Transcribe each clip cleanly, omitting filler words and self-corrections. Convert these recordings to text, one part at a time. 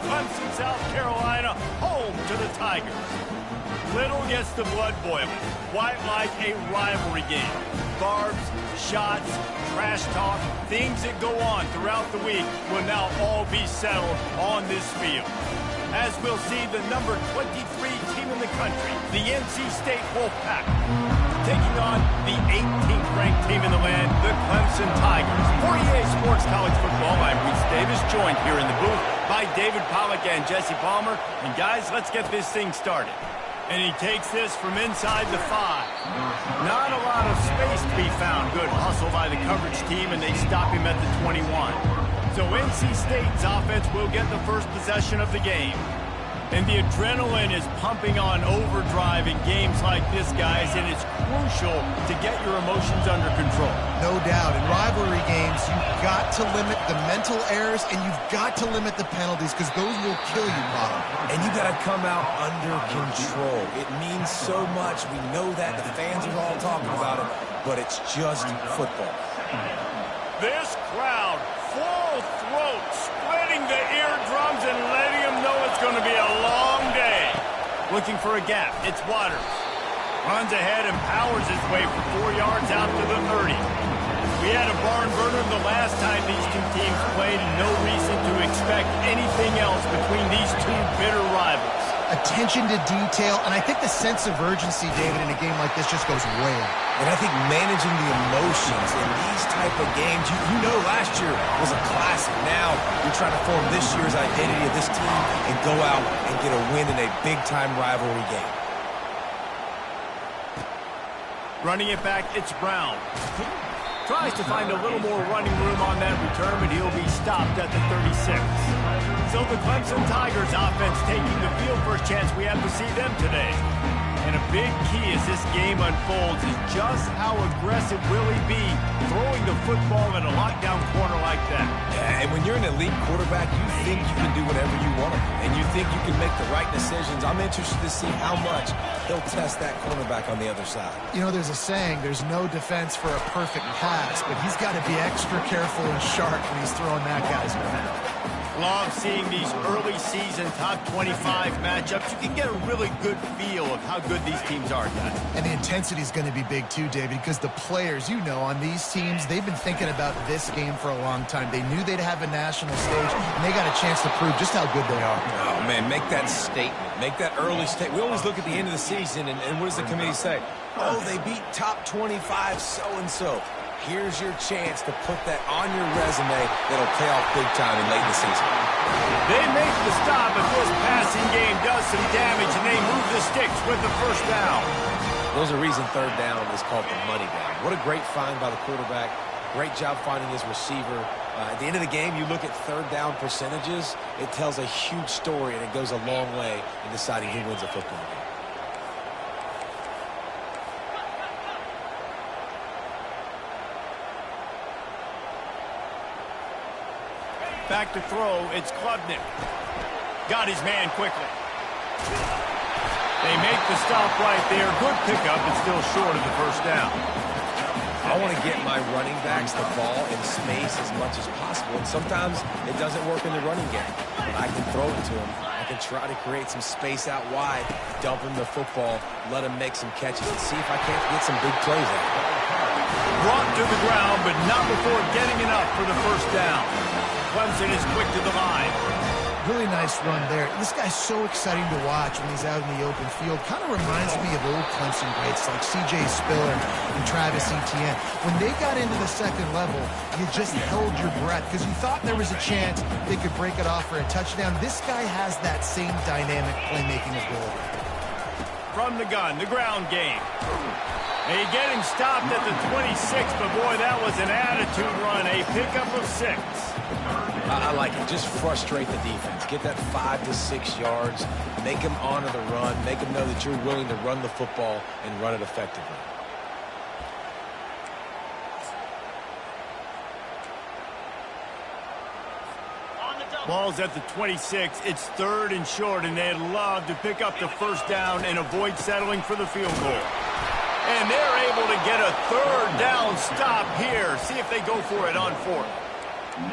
Clemson, South Carolina, home to the Tigers. Little gets the blood boiling, quite like a rivalry game. Barbs, shots, trash talk, things that go on throughout the week will now all be settled on this field. As we'll see the number 23 team in the country, the NC State Wolfpack, taking on the 18th ranked team in the land, the Clemson Tigers. For EA Sports College Football, I'm Reese Davis, joined here in the booth by David Pollack and Jesse Palmer. And guys, let's get this thing started. And he takes this from inside the 5. Not a lot of space to be found. Good hustle by the coverage team, and they stop him at the 21. So NC State's offense will get the first possession of the game. And the adrenaline is pumping on overdrive in games like this, guys, and it's crucial to get your emotions under control. No doubt. In rivalry games, you've got to limit the mental errors, and you've got to limit the penalties, because those will kill you, Bob. And you got to come out under control. It means so much. We know that. The fans are all talking about it, but it's just football. This crowd, full throat, splitting the eardrums and letting them know it's going to be a long day. Looking for a gap. It's Waters. Runs ahead and powers his way for 4 yards out to the 30. We had a barn burner the last time these two teams played, and no reason to expect anything else between these two bitter rivals. Attention to detail, and I think the sense of urgency, David, in a game like this just goes way up. And I think managing the emotions in these type of games, you know last year was a classic. Now you're trying to form this year's identity of this team and go out and get a win in a big-time rivalry game. Running it back, it's Brown. Tries to find a little more running room on that return, but he'll be stopped at the 36. So the Clemson Tigers offense taking the field for a chance we have to see them today. And a big key as this game unfolds is just how aggressive will he be throwing the football in a lockdown corner like that. Yeah, and when you're an elite quarterback, you think you can do whatever you want to, and you think you can make the right decisions. I'm interested to see how much he'll test that cornerback on the other side. You know, there's a saying, there's no defense for a perfect pass, but he's got to be extra careful and sharp when he's throwing that guy's around. Love seeing these early season top 25 matchups. You can get a really good feel of how good these teams are, guys. And the intensity is going to be big too, David, because the players, you know, on these teams, they've been thinking about this game for a long time. They knew they'd have a national stage, and they got a chance to prove just how good they are. Oh, man, make that statement. Make that early statement. We always look at the end of the season, and what does the committee say? Oh, they beat top 25 so-and-so. Here's your chance to put that on your resume that'll pay off big time in late in the season. They make the stop, but this passing game does some damage, and they move the sticks with the first down. There's a reason third down is called the money down. What a great find by the quarterback. Great job finding his receiver. At the end of the game, you look at third down percentages. It tells a huge story, and it goes a long way in deciding who wins a football game. Back to throw, it's Klubnik. Got his man quickly. They make the stop right there. Good pickup, but still short of the first down. I want to get my running backs the ball in space as much as possible, and sometimes it doesn't work in the running game. But I can throw it to him. I can try to create some space out wide, dump him the football, let him make some catches, and see if I can't get some big plays out of it. Brought to the ground, but not before getting enough for the first down. Clemson is quick to the line. Really nice run there. This guy's so exciting to watch when he's out in the open field. Kind of reminds me of old Clemson greats like C.J. Spiller and Travis Etienne. When they got into the second level, you just held your breath because you thought there was a chance they could break it off for a touchdown. This guy has that same dynamic playmaking ability. From the gun, the ground game. They get him stopped at the 26, but boy, that was an attitude run, a pickup of 6. I like it. Just frustrate the defense. Get that 5 to 6 yards. Make them honor the run. Make them know that you're willing to run the football and run it effectively. Ball's at the 26. It's third and short, and they'd love to pick up the first down and avoid settling for the field goal. And they're able to get a third down stop here. See if they go for it on fourth.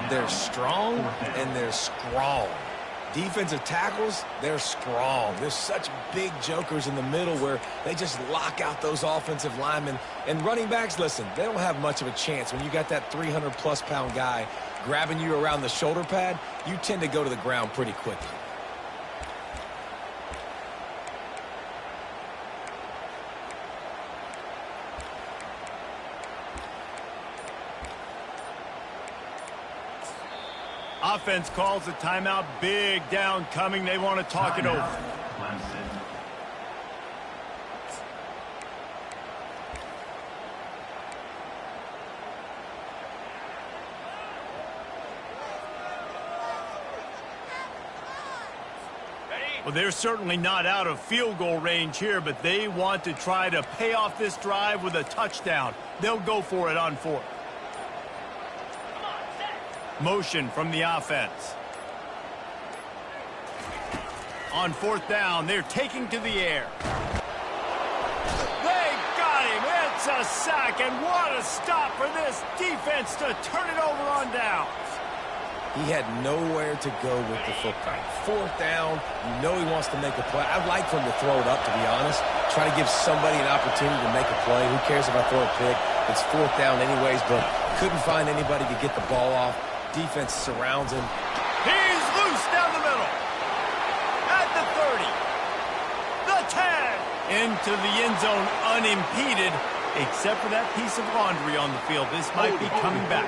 They're strong and they're strong. Defensive tackles, they're strong. There's such big jokers in the middle where they just lock out those offensive linemen. And running backs, listen, they don't have much of a chance. When you got that 300-plus pound guy grabbing you around the shoulder pad, you tend to go to the ground pretty quickly. Offense calls a timeout. Big down coming. They want to talk it over. Well, they're certainly not out of field goal range here, but they want to try to pay off this drive with a touchdown. They'll go for it on fourth. Motion from the offense. On fourth down, they're taking to the air. They got him. It's a sack, and what a stop for this defense to turn it over on downs. He had nowhere to go with the football. Fourth down, you know he wants to make a play. I'd like for him to throw it up, to be honest. Try to give somebody an opportunity to make a play. Who cares if I throw a pick? It's fourth down anyways, but couldn't find anybody to get the ball off. Defense surrounds him. He's loose down the middle. At the 30. The 10. Into the end zone unimpeded, except for that piece of laundry on the field. This might be coming back.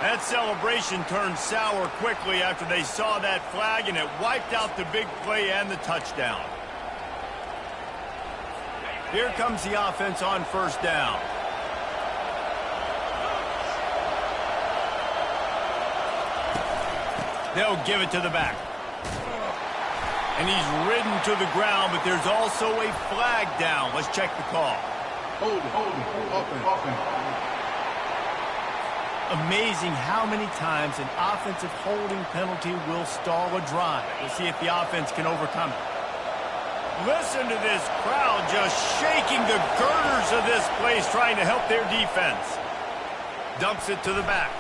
That celebration turned sour quickly after they saw that flag, and it wiped out the big play and the touchdown. Here comes the offense on first down. They'll give it to the back. And he's ridden to the ground, but there's also a flag down. Let's check the call. Amazing how many times an offensive holding penalty will stall a drive. We'll see if the offense can overcome it. Listen to this crowd just shaking the girders of this place, trying to help their defense. Dumps it to the back.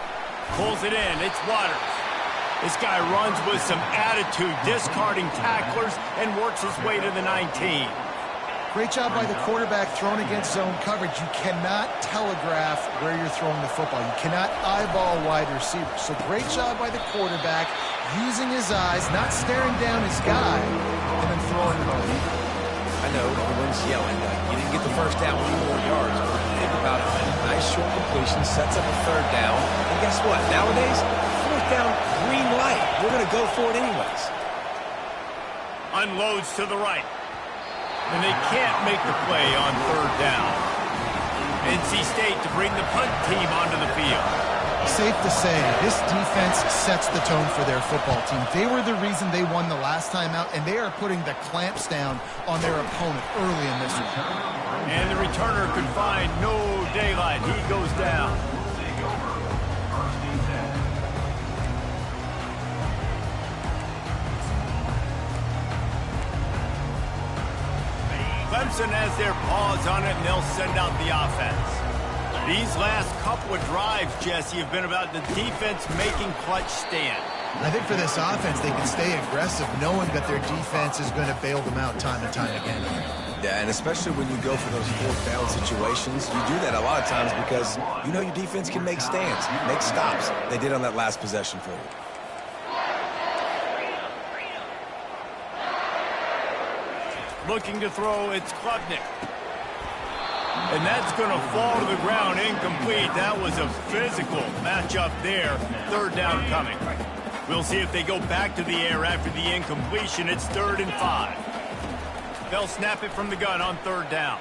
Pulls it in. It's Waters. This guy runs with some attitude, discarding tacklers, and works his way to the 19. Great job by the quarterback throwing against zone coverage. You cannot telegraph where you're throwing the football. You cannot eyeball wide receivers. So great job by the quarterback using his eyes, not staring down his guy, and then throwing it over. I know everyone's yelling. You didn't get the first down, we need more yards. But think about it. Nice short completion, sets up a third down. And guess what? Nowadays, fourth down, green light. We're going to go for it anyways. Unloads to the right. And they can't make the play on third down. NC State to bring the punt team onto the field. Safe to say, this defense sets the tone for their football team. They were the reason they won the last time out, and they are putting the clamps down on their opponent early in this one. And the returner could find no daylight. He goes down. Clemson has their paws on it, and they'll send out the offense. These last couple of drives, Jesse, have been about the defense making clutch stand. I think for this offense, they can stay aggressive knowing that their defense is going to bail them out time and time again. Yeah, and especially when you go for those fourth down situations, you do that a lot of times because you know your defense can make stands, make stops. They did on that last possession for you. Looking to throw, it's Klubnik. And that's going to fall to the ground, incomplete. That was a physical matchup there. Third down coming. We'll see if they go back to the air after the incompletion. It's 3rd and 5. They'll snap it from the gun on third down.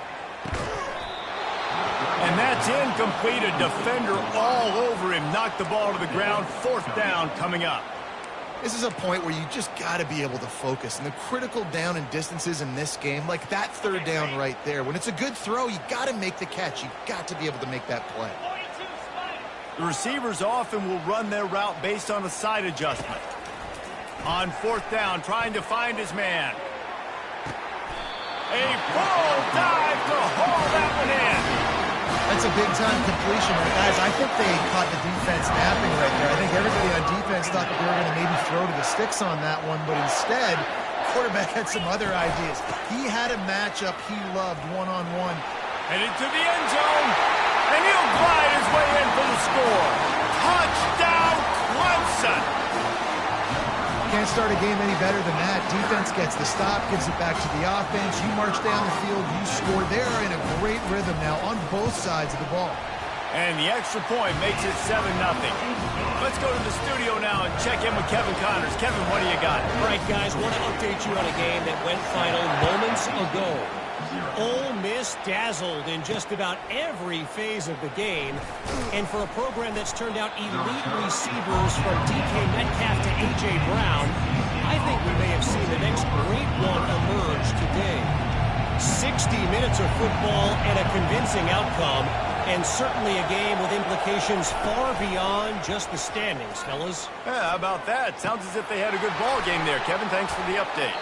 And that's incomplete. A defender all over him. Knocked the ball to the ground. 4th down coming up. This is a point where you just got to be able to focus. And the critical down and distances in this game, like that third down right there, when it's a good throw, you got to make the catch. You got to be able to make that play. The receivers often will run their route based on a side adjustment. On 4th down, trying to find his man. A full dive to haul that one in. That's a big-time completion. Guys, I think they caught the defense napping right there. I think everybody on defense defense thought that they were going to maybe throw to the sticks on that one, but instead, quarterback had some other ideas. He had a matchup he loved one-on-one. Headed to the end zone, and he'll glide his way in for the score. Touchdown, Clemson! Can't start a game any better than that. Defense gets the stop, gives it back to the offense. You march down the field, you score. They're in a great rhythm now on both sides of the ball. And the extra point makes it 7-0. Let's go to the studio now and check in with Kevin Connors. Kevin, what do you got? All right, guys, want to update you on a game that went final moments ago. Ole Miss dazzled in just about every phase of the game. And for a program that's turned out elite receivers from DK Metcalf to A.J. Brown, I think we may have seen the next great one emerge today. 60 minutes of football and a convincing outcome, and certainly a game with implications far beyond just the standings, fellas. Yeah, how about that? Sounds as if they had a good ball game there. Kevin, thanks for the update.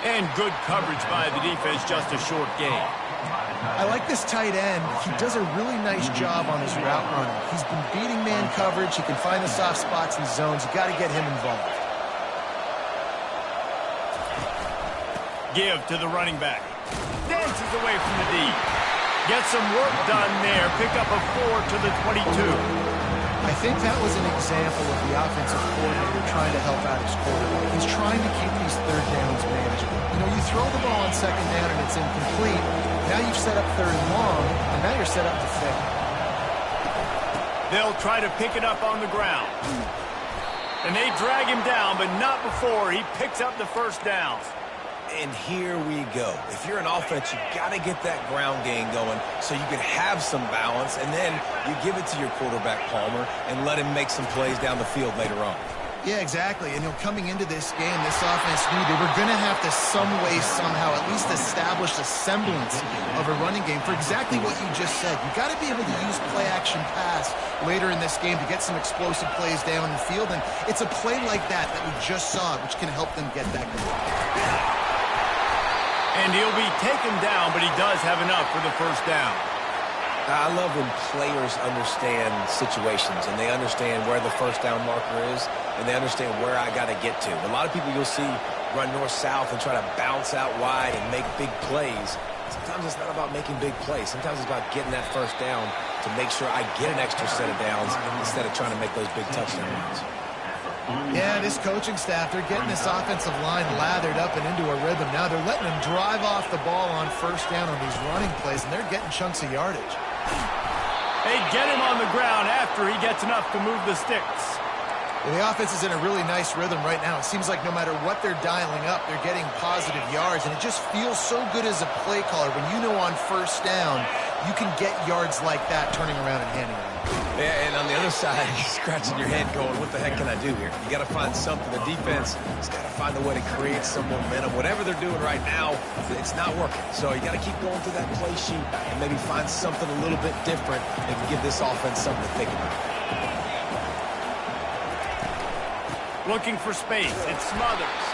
And good coverage by the defense, just a short game. I like this tight end. He does a really nice job on his route running. He's been beating man coverage. He can find the soft spots in zones. You got to get him involved. Give to the running back. Dances away from the D. Gets some work done there. Pick up a 4 to the 22. I think that was an example of the offensive coordinator trying to help out his quarterback. He's trying to keep these third downs manageable. You know, you throw the ball on second down and it's incomplete. Now you've set up third and long, and now you're set up to fail. They'll try to pick it up on the ground. And they drag him down, but not before he picks up the first down. And here we go. If you're an offense, you got to get that ground game going so you can have some balance, and then you give it to your quarterback, Palmer, and let him make some plays down the field later on. Yeah, exactly. And, you know, coming into this game, this offense knew they were going to have to some way, somehow, at least establish a semblance of a running game for exactly what you just said. You got to be able to use play-action pass later in this game to get some explosive plays down the field, and it's a play like that we just saw, which can help them get that going. And he'll be taken down, but he does have enough for the first down. I love when players understand situations, and they understand where the first down marker is, and they understand where I got to get to. A lot of people you'll see run north-south and try to bounce out wide and make big plays. Sometimes it's not about making big plays. Sometimes it's about getting that first down to make sure I get an extra set of downs instead of trying to make those big touchdown runs. Yeah, this coaching staff, they're getting this offensive line lathered up and into a rhythm. Now they're letting them drive off the ball on first down on these running plays, and they're getting chunks of yardage. They get him on the ground after he gets enough to move the sticks. Well, the offense is in a really nice rhythm right now. It seems like no matter what they're dialing up, they're getting positive yards, and it just feels so good as a play caller when you know on first down you can get yards like that turning around and handing it. Yeah, and on the other side, you're scratching your head going, what the heck can I do here? You got to find something. The defense has got to find a way to create some momentum. Whatever they're doing right now, it's not working. So you got to keep going through that play sheet and maybe find something a little bit different that can give this offense something to think about. Looking for space. It smothers.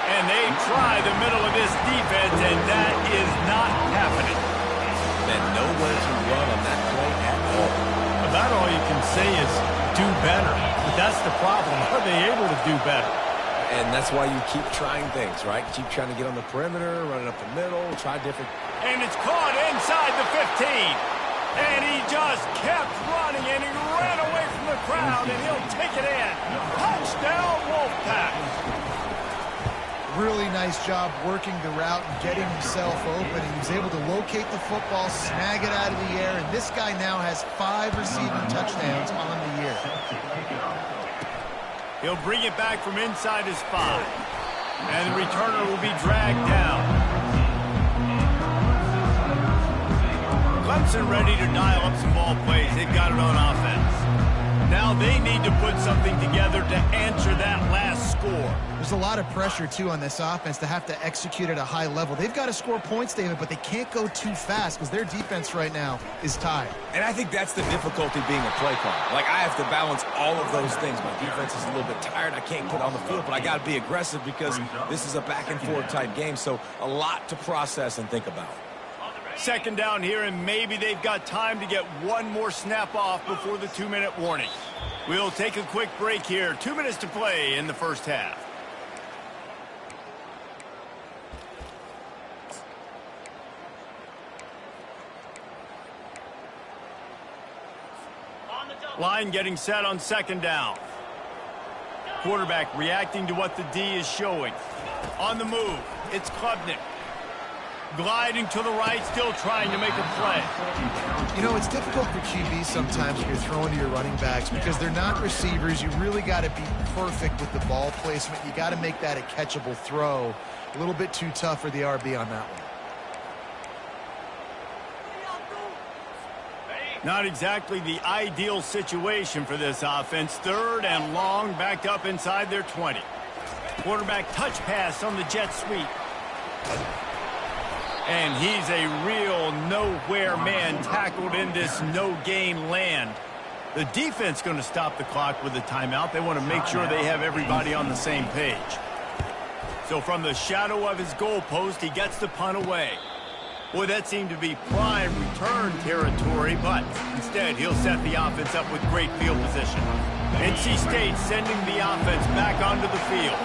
And they try the middle of this defense, and that is not happening. And nowhere to run on that play at all. About all you can say is do better. But that's the problem. Are they able to do better? And that's why you keep trying things, right? Keep trying to get on the perimeter, run it up the middle, try different. And it's caught inside the 15. And he just kept running, and he ran away from the crowd, and he'll take it in. Touchdown, Wolfpack. Really nice job working the route and getting himself open. He was able to locate the football, snag it out of the air, and this guy now has 5 receiving touchdowns on the year. He'll bring it back from inside his 5. And the returner will be dragged down. Clemson ready to dial up some ball plays. They've got it on offense. Now they need to put something together to answer that last score. There's a lot of pressure, too, on this offense to have to execute at a high level. They've got to score points, David, but they can't go too fast because their defense right now is tied. And I think that's the difficulty being a play caller. Like, I have to balance all of those things. My defense is a little bit tired. I can't get on the field, but I got to be aggressive because this is a back-and-forth type game, so a lot to process and think about. Second down here, and maybe they've got time to get one more snap off before the 2-minute warning. We'll take a quick break here. 2 minutes to play in the first half. Line getting set on second down. Quarterback reacting to what the D is showing. On the move, it's Klubnik. Gliding to the right, still trying to make a play. You know, it's difficult for QB sometimes when you're throwing to your running backs because they're not receivers. You really got to be perfect with the ball placement. You got to make that a catchable throw. A little bit too tough for the RB on that one. Not exactly the ideal situation for this offense. Third and long, backed up inside their 20. Quarterback touch pass on the jet sweep. And he's a real nowhere man tackled in this no-gain land. The defense going to stop the clock with a timeout. They want to make sure they have everybody on the same page. So from the shadow of his goalpost, he gets the punt away. Boy, that seemed to be prime return territory, but instead he'll set the offense up with great field position. NC State sending the offense back onto the field.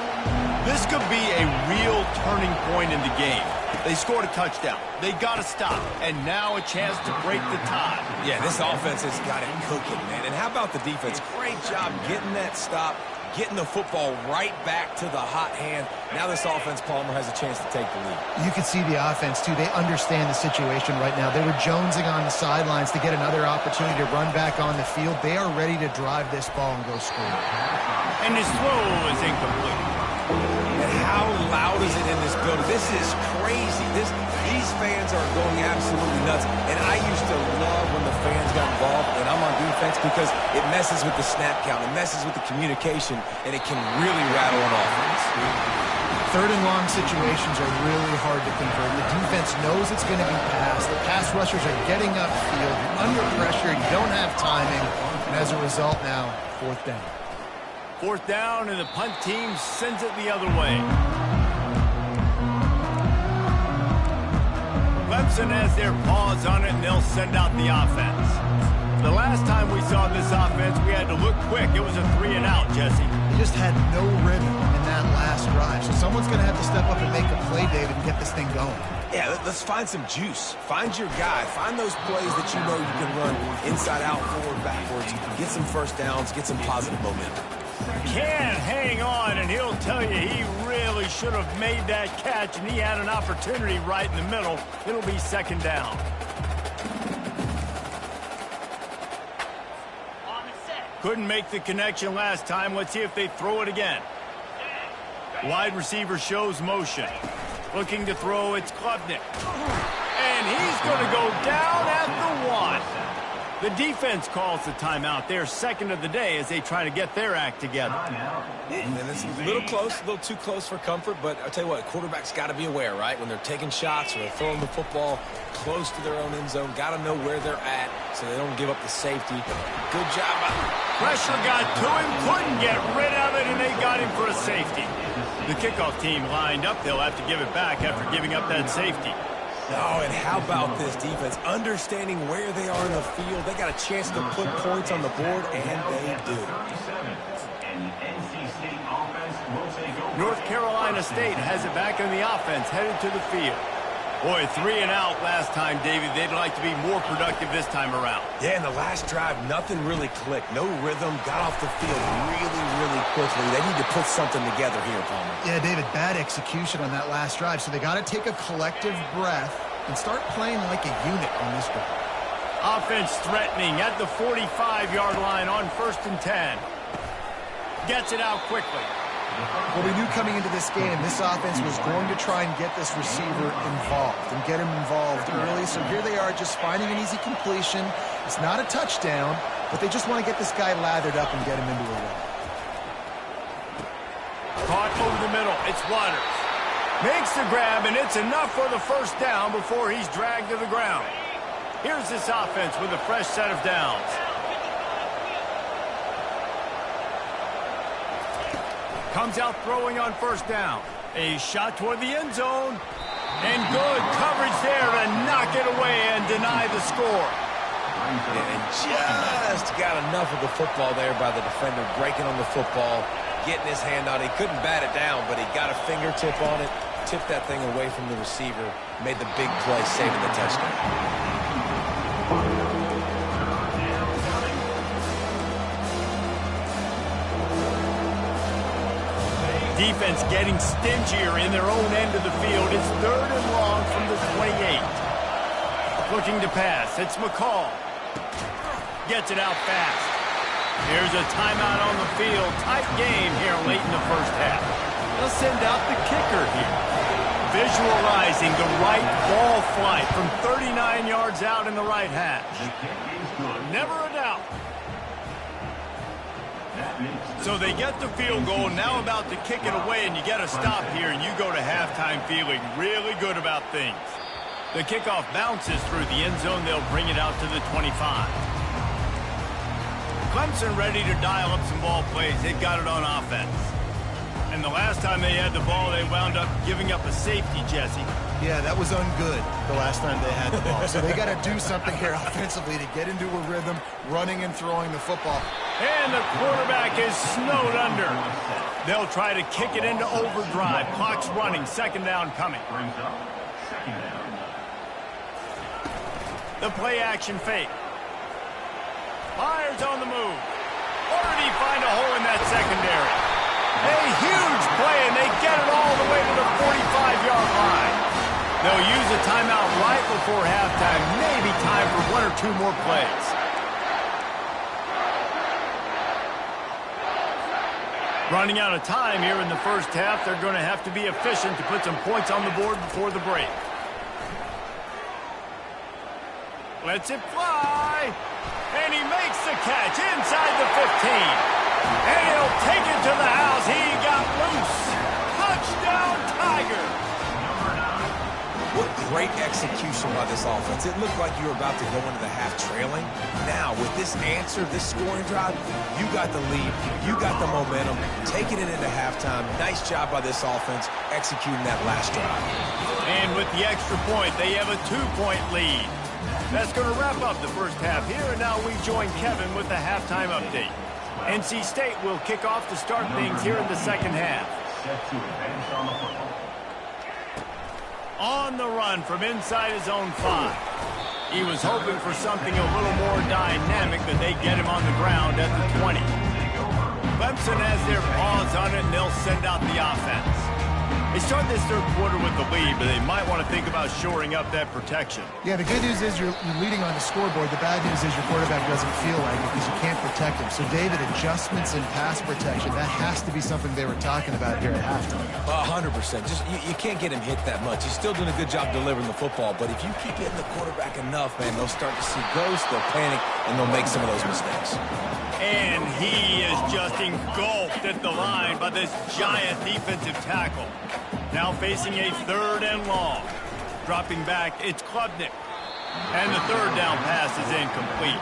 This could be a real turning point in the game. They scored a touchdown. They got to stop. And now a chance to break the tie. Yeah, this offense has got it cooking, man. And how about the defense? Great job getting that stop, getting the football right back to the hot hand. Now this offense, Palmer, has a chance to take the lead. You can see the offense, too. They understand the situation right now. They were jonesing on the sidelines to get another opportunity to run back on the field. They are ready to drive this ball and go score. And his throw is incomplete. And how loud is it in this building? This is crazy. These fans are going absolutely nuts. And I used to love when the fans got involved, and I'm on defense because it messes with the snap count. It messes with the communication, and it can really rattle an offense. Third and long situations are really hard to convert. The defense knows it's going to be passed. The pass rushers are getting upfield. You're under pressure. You don't have timing. And as a result now, fourth down. Fourth down, and the punt team sends it the other way. Clemson has their paws on it, and they'll send out the offense. The last time we saw this offense, we had to look quick. It was a 3-and-out, Jesse. They just had no rhythm in that last drive. So someone's going to have to step up and make a play, David, and get this thing going. Yeah, let's find some juice. Find your guy. Find those plays that you know you can run inside out, forward, backwards. Get some first downs, get some positive momentum. Can't hang on, and he'll tell you he really should have made that catch, and he had an opportunity right in the middle. It'll be second down. Couldn't make the connection last time. Let's see if they throw it again. Wide receiver shows motion. Looking to throw, it's Klubnik. And he's going to go down at the 1. The defense calls the timeout. They're second of the day as they try to get their act together. And it's a little close, a little too close for comfort, but I'll tell you what, quarterbacks got to be aware, right? When they're taking shots or they're throwing the football close to their own end zone, got to know where they're at so they don't give up the safety. Good job. Pressure got to him, couldn't get rid of it, and they got him for a safety. The kickoff team lined up. They'll have to give it back after giving up that safety. Oh, and how about this defense? Understanding where they are in the field. They got a chance to put points on the board, and they do. North Carolina State has it back in the offense, headed to the field. Boy, 3-and-out last time, David. They'd like to be more productive this time around. Yeah, in the last drive, nothing really clicked. No rhythm. Got off the field really, really quickly. They need to put something together here, Palmer. Yeah, David, bad execution on that last drive. So they got to take a collective breath and start playing like a unit on this one. Offense threatening at the 45-yard line on 1st and 10. Gets it out quickly. Well, we knew coming into this game, this offense was going to try and get this receiver involved and get him involved early. So here they are just finding an easy completion. It's not a touchdown, but they just want to get this guy lathered up and get him into a run. Caught over the middle. It's Waters. Makes the grab, and it's enough for the first down before he's dragged to the ground. Here's this offense with a fresh set of downs. Comes out throwing on first down. A shot toward the end zone. And good coverage there to knock it away and deny the score. And just got enough of the football there by the defender, breaking on the football, getting his hand on it. He couldn't bat it down, but he got a fingertip on it, tipped that thing away from the receiver, made the big play, saving the touchdown. Defense getting stingier in their own end of the field. It's 3rd and long from the 28. Looking to pass. It's McCall. Gets it out fast. Here's a timeout on the field. Tight game here late in the first half. They'll send out the kicker here. Visualizing the right ball flight from 39 yards out in the right hash. Never a doubt. So they get the field goal, now about to kick it away, and you get a stop here, and you go to halftime feeling really good about things. The kickoff bounces through the end zone. They'll bring it out to the 25. Clemson ready to dial up some ball plays. They've got it on offense. And the last time they had the ball, they wound up giving up a safety, Jesse. Yeah, that was ungood the last time they had the ball. So they got to do something here offensively to get into a rhythm, running and throwing the football. And the quarterback is snowed under. They'll try to kick it into overdrive. Clock's running. 2nd down coming. The play action fake. Fires on the move. Or did he find a hole in that secondary? A huge play, and they get it all the way to the 45-yard line. They'll use a timeout right before halftime. Maybe time for 1 or 2 more plays. Running out of time here in the first half. They're going to have to be efficient to put some points on the board before the break. Lets it fly. And he makes the catch inside the 15. And he'll take it to the house. He got loose. Touchdown, Tiger. What great execution by this offense. It looked like you were about to go into the half trailing. Now, with this answer, this scoring drive, you got the lead, you got the momentum, taking it into halftime. Nice job by this offense executing that last drive. And with the extra point, they have a 2-point lead. That's going to wrap up the first half here, and now we join Kevin with the halftime update. NC State will kick off to start things here in the second half. On the run from inside his own 5. He was hoping for something a little more dynamic, but they get him on the ground at the 20. Clemson has their paws on it, and they'll send out the offense. They start this third quarter with the lead, but they might want to think about shoring up that protection. Yeah, the good news is you're leading on the scoreboard. The bad news is your quarterback doesn't feel like it because you can't protect him. So, David, adjustments in pass protection, that has to be something they were talking about here at halftime. 100%. Just you can't get him hit that much. He's still doing a good job delivering the football, but if you keep hitting the quarterback enough, man, they'll start to see ghosts, they'll panic, and they'll make some of those mistakes. And he is just engulfed at the line by this giant defensive tackle. Now facing a 3rd and long. Dropping back, it's Klubnik. And the 3rd down pass is incomplete.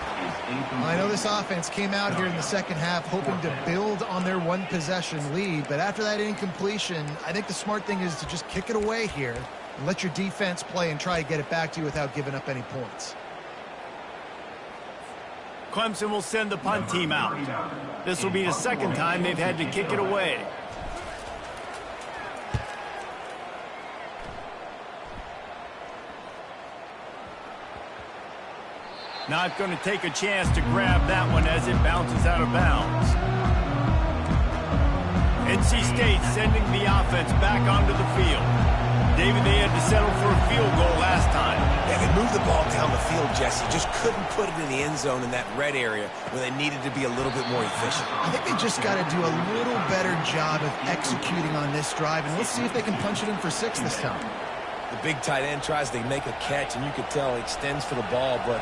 I know this offense came out here in the second half hoping to build on their 1-possession lead, but after that incompletion, I think the smart thing is to just kick it away here and let your defense play and try to get it back to you without giving up any points. Clemson will send the punt team out. This will be the 2nd time they've had to kick it away. Not going to take a chance to grab that one as it bounces out of bounds. NC State sending the offense back onto the field. David, they had to settle for a field goal last time. They could move the ball down the field, Jesse. Just couldn't put it in the end zone in that red area where they needed to be a little bit more efficient. I think they just got to do a little better job of executing on this drive, and let's see if they can punch it in for 6 this time. The big tight end tries to make a catch, and you could tell he extends for the ball, but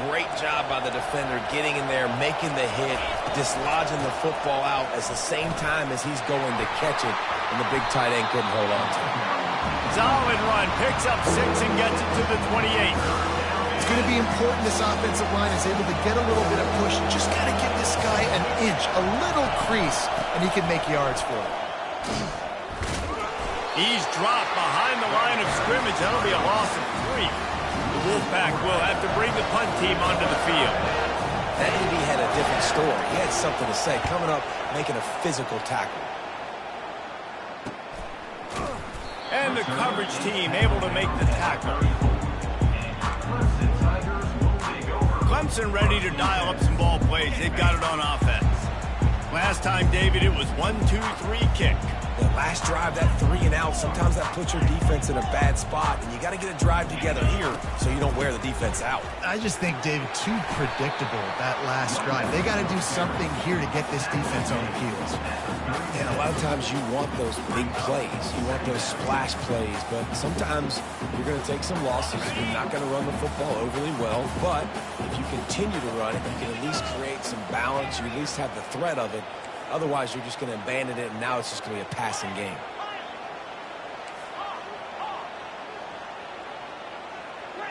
great job by the defender getting in there, making the hit, dislodging the football out at the same time as he's going to catch it, and the big tight end couldn't hold on to it. Solid run, picks up 6 and gets it to the 28. It's going to be important this offensive line is able to get a little bit of push. Just got to give this guy an inch, a little crease, and he can make yards for it. He's dropped behind the line of scrimmage. That'll be a loss of 3. The Wolfpack will have to bring the punt team onto the field. That DB had a different story. He had something to say, coming up, making a physical tackle. And the coverage team able to make the tackle. Clemson ready to dial up some ball plays. They've got it on offense. Last time, David, it was 1-2-3 kick. The last drive, that 3 and out, sometimes that puts your defense in a bad spot, and you got to get a drive together here so you don't wear the defense out. I just think, David, too predictable, that last drive. They got to do something here to get this defense on their heels. And a lot of times you want those big plays. You want those splash plays, but sometimes you're going to take some losses. You're not going to run the football overly well, but if you continue to run it, you can at least create some balance. You at least have the threat of it. Otherwise, you're just going to abandon it, and now it's just going to be a passing game.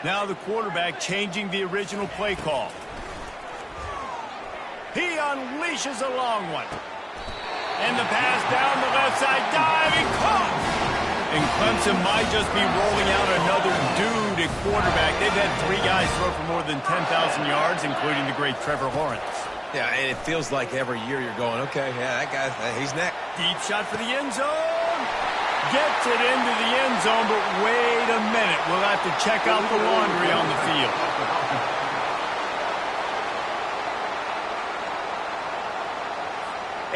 Now the quarterback changing the original play call. He unleashes a long one. And the pass down the left side, diving, caught! And Clemson might just be rolling out another dude at quarterback. They've had 3 guys throw for more than 10,000 yards, including the great Trevor Lawrence. Yeah, and it feels like every year you're going, okay, yeah, that guy, he's next. Deep shot for the end zone. Gets it into the end zone, but wait a minute. We'll have to check out the laundry on the field.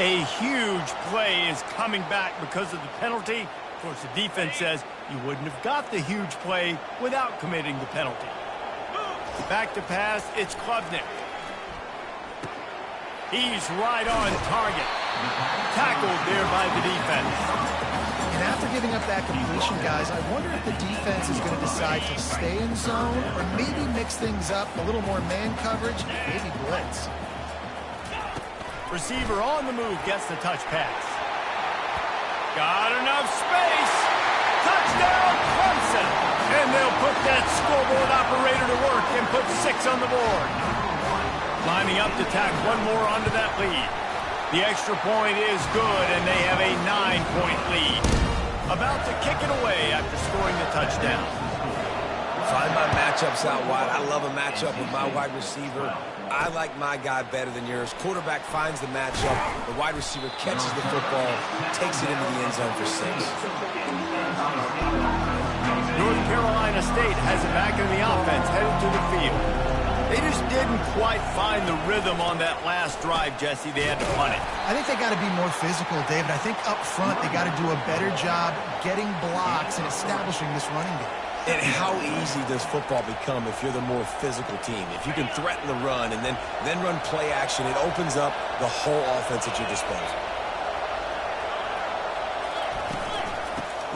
A huge play is coming back because of the penalty. Of course, the defense says you wouldn't have got the huge play without committing the penalty. Back to pass, it's Klubnik. He's right on target. Tackled there by the defense. And after giving up that completion, guys, I wonder if the defense is going to decide to stay in zone or maybe mix things up, a little more man coverage, maybe blitz. Receiver on the move gets the touch pass. Got enough space. Touchdown, Clemson. And they'll put that scoreboard operator to work and put 6 on the board. Lining up to tack one more onto that lead. The extra point is good, and they have a 9-point lead. About to kick it away after scoring the touchdown. Find my matchups out wide. I love a matchup with my wide receiver. I like my guy better than yours. Quarterback finds the matchup. The wide receiver catches the football, takes it into the end zone for 6. North Carolina State has it back in the offense, headed to the field. They just didn't quite find the rhythm on that last drive, Jesse. They had to punt it. I think they got to be more physical, David. I think up front they got to do a better job getting blocks and establishing this running game. And how easy does football become if you're the more physical team? If you can threaten the run and then run play action, it opens up the whole offense at your disposal.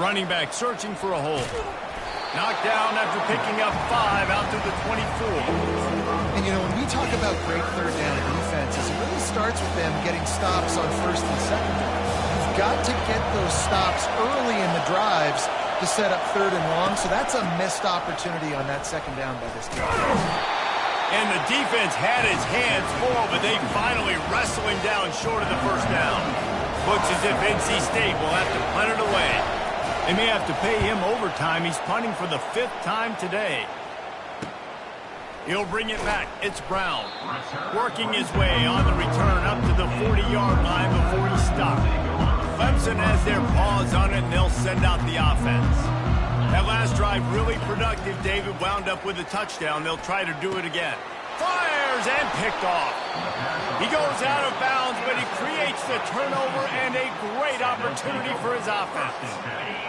Running back searching for a hole. Knocked down after picking up 5 out to the 24. And, you know, when we talk about great third down defenses, it really starts with them getting stops on first and second down. You've got to get those stops early in the drives to set up third and long, so that's a missed opportunity on that second down by this team. And the defense had his hands full, but they finally wrestle him down short of the first down. Looks as if NC State will have to punt it away. They may have to pay him overtime. He's punting for the 5th time today. He'll bring it back. It's Brown. Working his way on the return up to the 40-yard line before he stopped. Clemson has their paws on it, and they'll send out the offense. That last drive really productive. David wound up with a touchdown. They'll try to do it again. Fires and picked off. He goes out of bounds, but he creates the turnover and a great opportunity for his offense.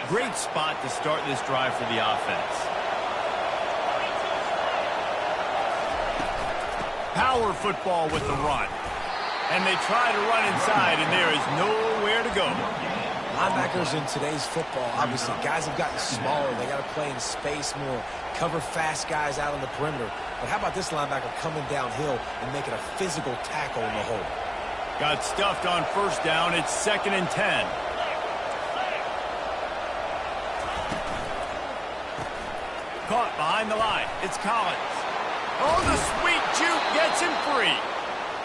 Great spot to start this drive for the offense. Power football with the run. And they try to run inside, and there is nowhere to go. Linebackers in today's football, obviously, guys have gotten smaller. They got to play in space more, cover fast guys out on the perimeter. But how about this linebacker coming downhill and making a physical tackle in the hole? Got stuffed on first down. It's 2nd and 10. Caught behind the line. It's Collins. Oh, the sweet juke gets him free.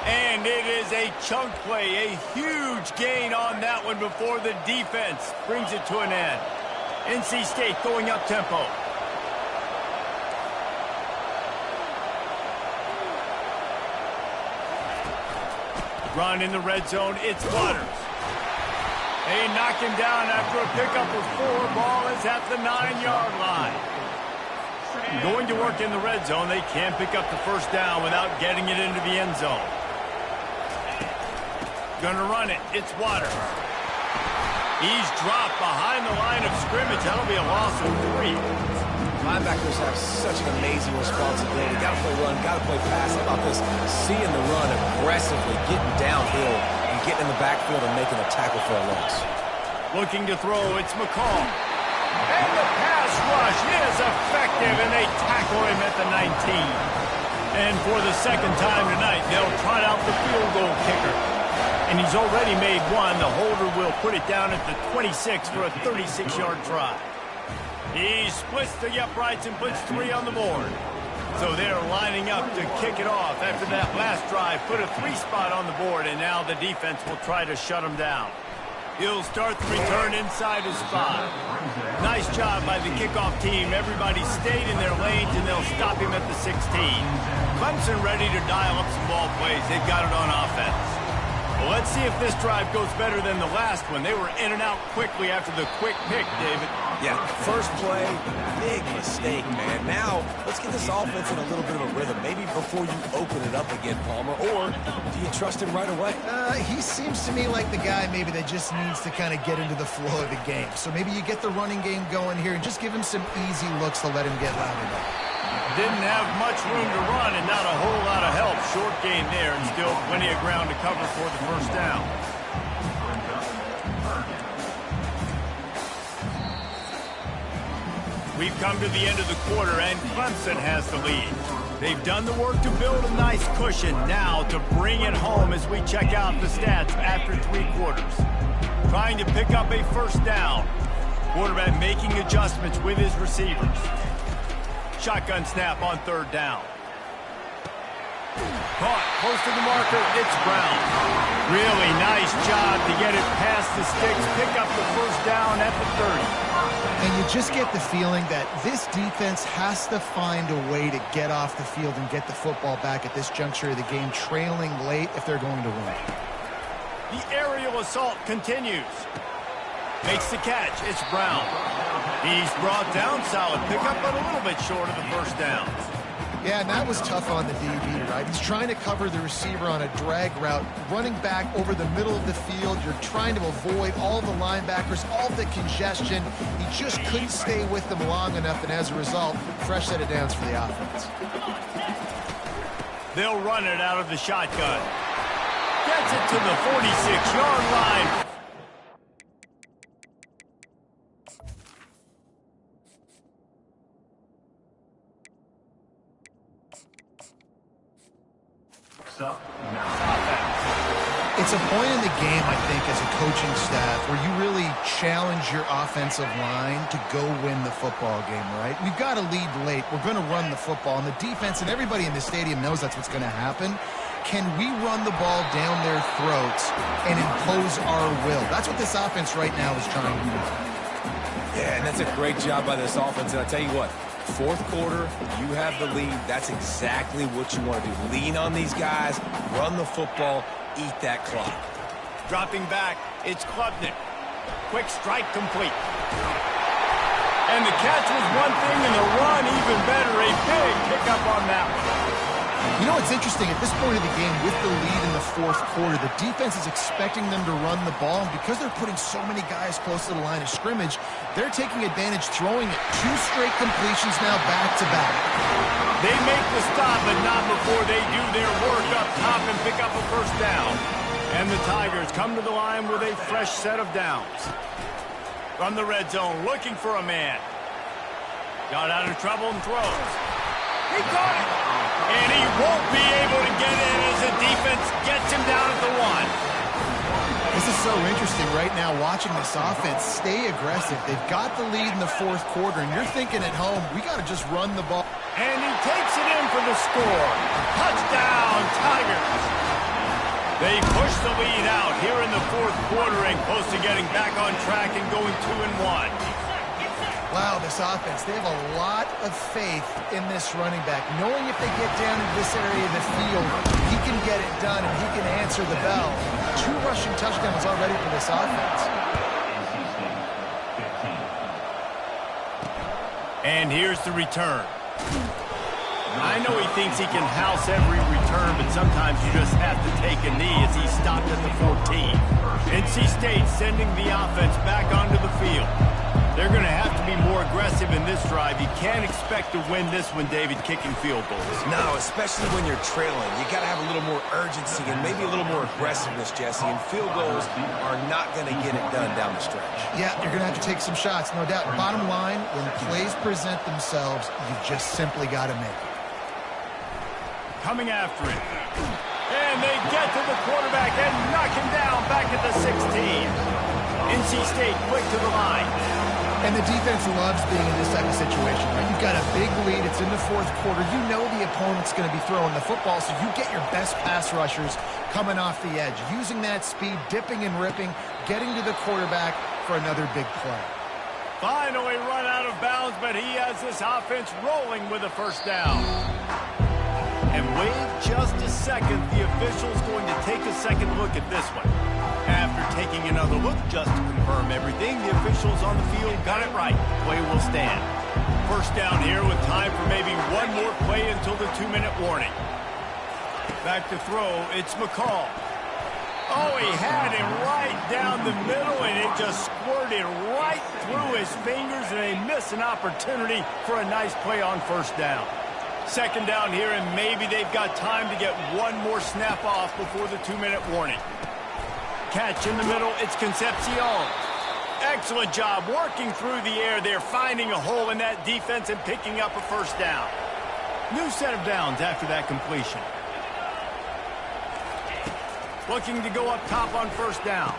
And it is a chunk play, a huge gain on that one before the defense brings it to an end. NC State going up tempo. Run in the red zone, it's Waters. They knock him down after a pickup of 4. Ball is at the 9-yard line. Going to work in the red zone, they can't pick up the first down without getting it into the end zone. Gonna run it, it's Waters. He's dropped behind the line of scrimmage. That'll be a loss of 3. Linebackers have such an amazing responsibility. Got to play run, got to play pass. How about this? Seeing the run aggressively, getting downhill, and getting in the backfield and making a tackle for a loss. Looking to throw, it's McCall. And the pass rush is effective, and they tackle him at the 19. And for the second time tonight, they'll trot out the field goal kicker. And he's already made 1. The holder will put it down at the 26 for a 36-yard try. He splits the uprights and puts 3 on the board. So they're lining up to kick it off after that last drive. Put a 3 spot on the board, and now the defense will try to shut him down. He'll start the return inside his 5. Nice job by the kickoff team. Everybody stayed in their lanes, and they'll stop him at the 16. Clemson ready to dial up some ball plays. They've got it on offense. Well, let's see if this drive goes better than the last one. They were in and out quickly after the quick pick, David. Yeah, first play, big mistake, man. Now, let's get this offense in a little bit of a rhythm. Maybe before you open it up again, Palmer, or do you trust him right away? He seems to me like the guy maybe that just needs to kind of get into the flow of the game. So maybe you get the running game going here and just give him some easy looks to let him get loaded up. Didn't have much room to run and not a whole lot of help. Short game there and still plenty of ground to cover for the first down. We've come to the end of the quarter and Clemson has the lead. They've done the work to build a nice cushion. Now to bring it home as we check out the stats after 3 quarters. Trying to pick up a first down. Quarterback making adjustments with his receivers. Shotgun snap on 3rd down. Caught close to the marker, it's Brown. Really nice job to get it past the sticks, pick up the first down at the 30. And you just get the feeling that this defense has to find a way to get off the field and get the football back at this juncture of the game, trailing late if they're going to win. The aerial assault continues. Makes the catch, it's Brown. He's brought down, solid pickup, but a little bit short of the first down. Yeah, and that was tough on the DB, right? He's trying to cover the receiver on a drag route, running back over the middle of the field. You're trying to avoid all the linebackers, all the congestion. He just couldn't stay with them long enough, and as a result, fresh set of downs for the offense. They'll run it out of the shotgun. Gets it to the 46-yard line. It's a point in the game, I think, as a coaching staff where you really challenge your offensive line to go win the football game, right? We've got to lead late. We're going to run the football, and the defense and everybody in the stadium knows that's what's going to happen. Can we run the ball down their throats and impose our will? That's what this offense right now is trying to do. Yeah, and that's a great job by this offense. And I'll tell you what, 4th quarter, you have the lead. That's exactly what you want to do. Lean on these guys, run the football, eat that clock. Dropping back, it's Klubnik. Quick strike complete. And the catch was one thing, and the run even better. A big pickup on that one. You know what's interesting? At this point of the game, with the lead in the 4th quarter, the defense is expecting them to run the ball. And because they're putting so many guys close to the line of scrimmage, they're taking advantage, throwing it. 2 straight completions now back-to-back. They make the stop, but not before they do their work up top and pick up a first down. And the Tigers come to the line with a fresh set of downs. From the red zone, looking for a man. Got out of trouble and throws. He caught it. And he won't be able to get in as the defense gets him down at the 1. This is so interesting right now, watching this offense stay aggressive. They've got the lead in the 4th quarter, and you're thinking at home, we got to just run the ball. And he takes it in for the score. Touchdown, Tigers. They push the lead out here in the 4th quarter and close to getting back on track and going 2-1. Wow, this offense, they have a lot of faith in this running back, knowing if they get down into this area of the field, he can get it done and he can answer the bell. 2 rushing touchdowns already for this offense. And here's the return. I know he thinks he can house every return, but sometimes you just have to take a knee as he stopped at the 14. NC State sending the offense back onto the field. They're going to have to be more aggressive in this drive. You can't expect to win this one, David, kicking field goals. No, especially when you're trailing. You got to have a little more urgency and maybe a little more aggressiveness, Jesse. And field goals are not going to get it done down the stretch. Yeah, you're going to have to take some shots, no doubt. Bottom line, when plays present themselves, you just simply got to make it. Coming after it. And they get to the quarterback and knock him down back at the 16. NC State quick to the line. And the defense loves being in this type of situation, right? You've got a big lead. It's in the 4th quarter. You know the opponent's going to be throwing the football, so you get your best pass rushers coming off the edge, using that speed, dipping and ripping, getting to the quarterback for another big play. Finally run out of bounds, but he has this offense rolling with a first down. And wait just a second. The official's going to take a second look at this one. After taking another look, just to confirm everything, the officials on the field got it right. Play will stand. First down here with time for maybe one more play until the 2-minute warning. Back to throw, it's McCall. Oh, he had him right down the middle, and it just squirted right through his fingers, and they miss an opportunity for a nice play on first down. Second down here, and maybe they've got time to get one more snap off before the 2-minute warning. Catch in the middle, it's Concepcion. Excellent job working through the air there, finding a hole in that defense and picking up a first down. New set of downs after that completion. Looking to go up top on first down.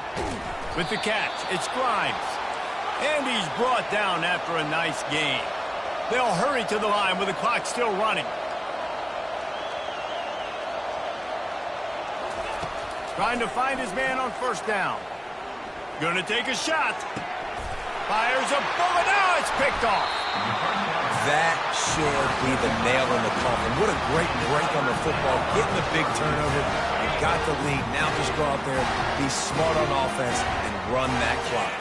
With the catch, it's Grimes. And he's brought down after a nice gain. They'll hurry to the line with the clock still running. Trying to find his man on first down. Gonna take a shot. Fires a bullet. Now it's picked off. That should be the nail in the coffin. What a great break on the football. Getting the big turnover. You got the lead. Now just go out there, be smart on offense, and run that clock.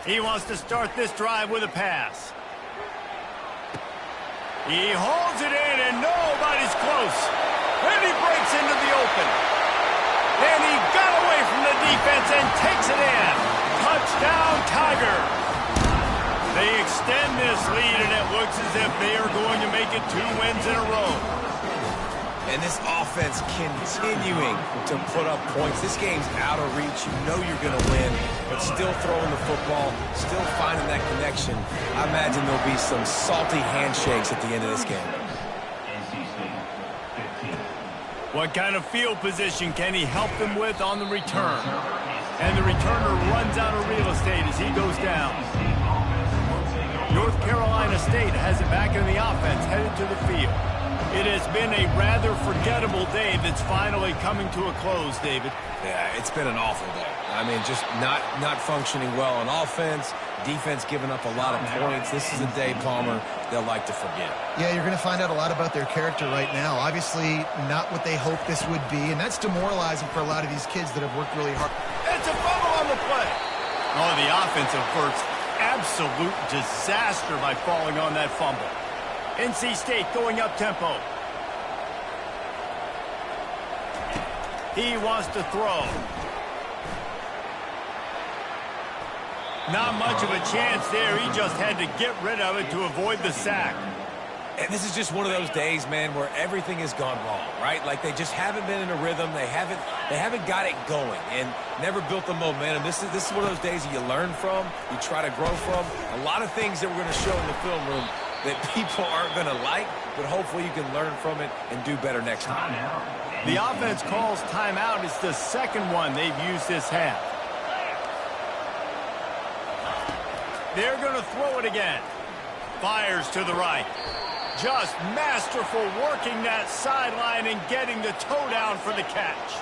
He wants to start this drive with a pass. He holds it in, and nobody's close. And he breaks into the open. And he got away from the defense and takes it in. Touchdown, Tiger. They extend this lead, and it looks as if they are going to make it 2 wins in a row. And this offense continuing to put up points. This game's out of reach. You know you're going to win, but still throwing the football, still finding that connection. I imagine there'll be some salty handshakes at the end of this game. What kind of field position can he help them with on the return? And the returner runs out of real estate as he goes down. North Carolina State has it back in the offense, headed to the field. It has been a rather forgettable day that's finally coming to a close, David. Yeah, it's been an awful day. I mean, just not functioning well on offense, defense giving up a lot of points. This is a day, Palmer, they'll like to forget. Yeah, you're going to find out a lot about their character right now. Obviously, not what they hoped this would be, and that's demoralizing for a lot of these kids that have worked really hard. It's a fumble on the play. Oh, the offensive first. Absolute disaster by falling on that fumble. NC State going up tempo. He wants to throw. Not much of a chance there. He just had to get rid of it to avoid the sack. And this is just one of those days, man, where everything has gone wrong, right? Like they just haven't been in a rhythm. They haven't got it going and never built the momentum. This is one of those days that you learn from, you try to grow from. A lot of things that we're going to show in the film room that people aren't going to like, but hopefully you can learn from it and do better next time. The offense calls timeout. It's the second one they've used this half. They're going to throw it again. Fires to the right. Just masterful working that sideline and getting the toe down for the catch.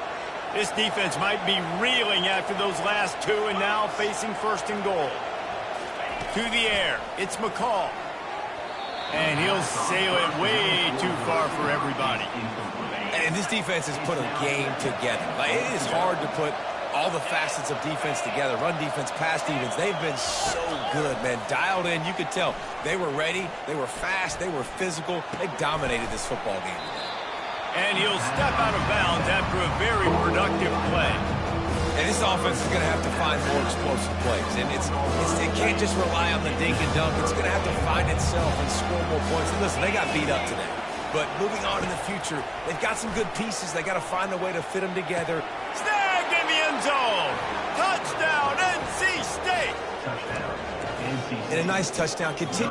This defense might be reeling after those last two and now facing first and goal. To the air, it's McCall. And he'll sail it way too far for everybody. And this defense has put a game together. Like, it is hard to put all the facets of defense together. Run defense, pass defense. They've been so good, man. Dialed in, you could tell. They were ready. They were fast. They were physical. They dominated this football game today. And he'll step out of bounds after a very productive play. And this offense is going to have to find more explosive plays. And it can't just rely on the dink and dunk. It's going to have to find itself and score more points. And listen, they got beat up today. But moving on in the future, they've got some good pieces. They got to find a way to fit them together. Snagged in the end zone. Touchdown, NC State. And a nice touchdown. Continue.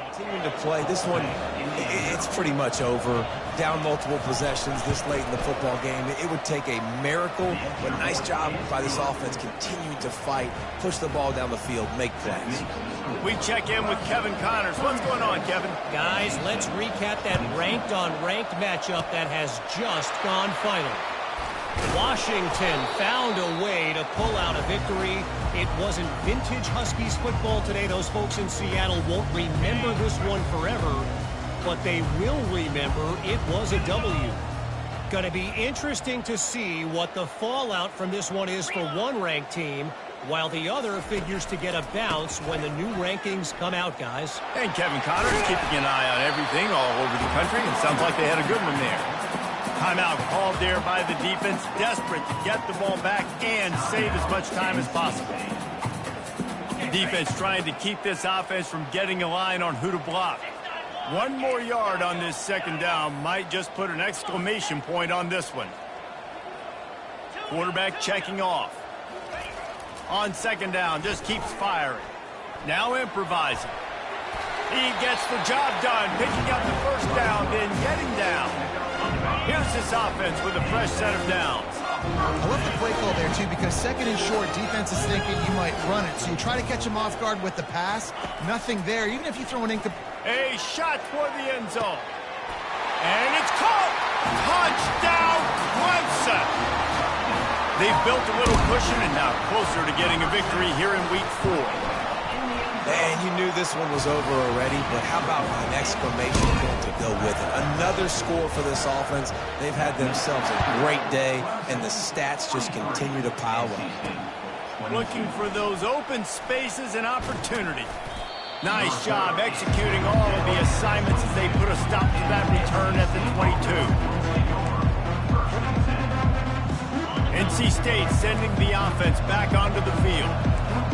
Continuing to play. This one, it's pretty much over. Down multiple possessions this late in the football game. It would take a miracle, but nice job by this offense continuing to fight, push the ball down the field, make plays. We check in with Kevin Connors. What's going on, Kevin? Guys, let's recap that ranked-on-ranked matchup that has just gone final. Washington found a way to pull out a victory. It wasn't vintage Huskies football today. Those folks in Seattle won't remember this one forever, but they will remember it was a W. Going to be interesting to see what the fallout from this one is for one ranked team, while the other figures to get a bounce when the new rankings come out, guys. And Kevin Connors keeping an eye on everything all over the country, and sounds like they had a good one there. Timeout called there by the defense, desperate to get the ball back and save as much time as possible. Defense trying to keep this offense from getting a line on who to block. One more yard on this second down might just put an exclamation point on this one. Quarterback checking off. On second down, just keeps firing. Now improvising. He gets the job done, picking up the first down, then getting down. Here's this offense with a fresh set of downs. I love the play call there, too, because second and short, defense is thinking you might run it. So you try to catch him off guard with the pass. Nothing there, even if you throw an incomplete. A shot toward the end zone. And it's caught. Touchdown, Clemson. They've built a little cushion and now closer to getting a victory here in Week 4. And you knew this one was over already, but how about an exclamation point to go with it? Another score for this offense. They've had themselves a great day, and the stats just continue to pile up. Looking for those open spaces and opportunity. Nice job executing all of the assignments as they put a stop to that return at the 22. NC State sending the offense back onto the field.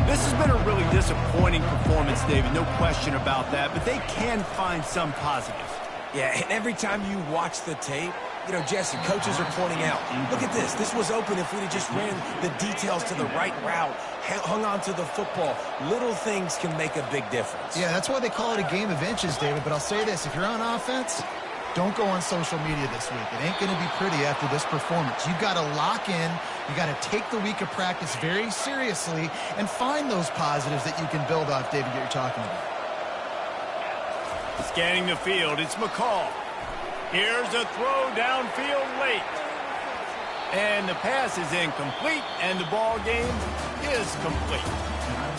This has been a really disappointing performance, David, no question about that, but they can find some positives. Yeah, and every time you watch the tape, you know, Jesse, coaches are pointing out, look at this. This was open if we'd have just ran the details to the right route, hung on to the football. Little things can make a big difference. Yeah, that's why they call it a game of inches, David. But I'll say this, if you're on offense, don't go on social media this week. It ain't going to be pretty after this performance. You've got to lock in. You got to take the week of practice very seriously and find those positives that you can build off, David, that you're talking about. Scanning the field, it's McCall. Here's a throw downfield late. And the pass is incomplete, and the ball game is complete.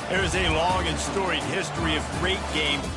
There's a long and storied history of great games